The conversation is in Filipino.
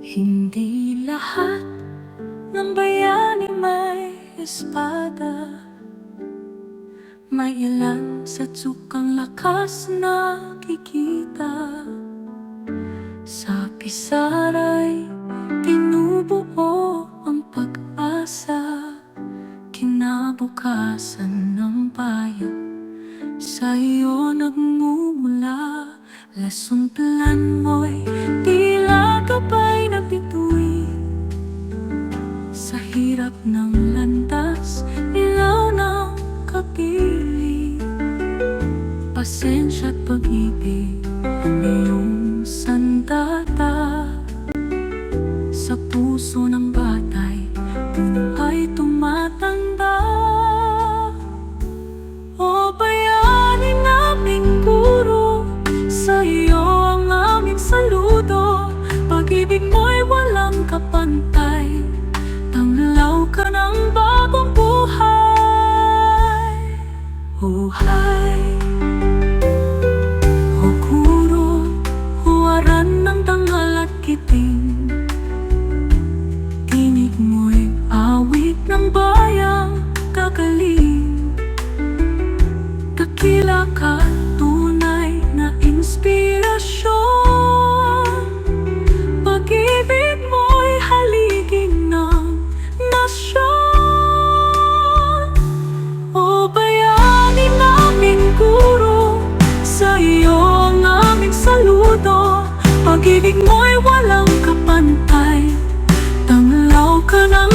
Hindi lahat ng bayani may espada. May ilan sa tsukang lakas na kikita. Sa pisara'y binubuo ang pag-asa, kinabukasan ng bayan. Sa iyo nagmumula, lasuntulan mo'y tila gabay na bituin. Sa hirap ng landas, ilaw ng kapiling. Pasensya't pag-ibig ang iyong sandata. Sa puso ng batay, buhay tumatanda. O bayani naming guro, sa iyo ang aming saludo. Pag-ibig mo'y walang kapantay, tanglaw ka ng bagong buhay. Buhay, o guro, huwaran ng tanghal at kiting. Tinig mo'y awit ng bayang gagaling. Dakila ka, tunay na inspirasyon. Pag-ibig mo'y haliging ng nasyon. O bayani naming guro, sa iyo ang aming saludo. Pag-ibig mo'y walang kapantay, tanglaw ka ng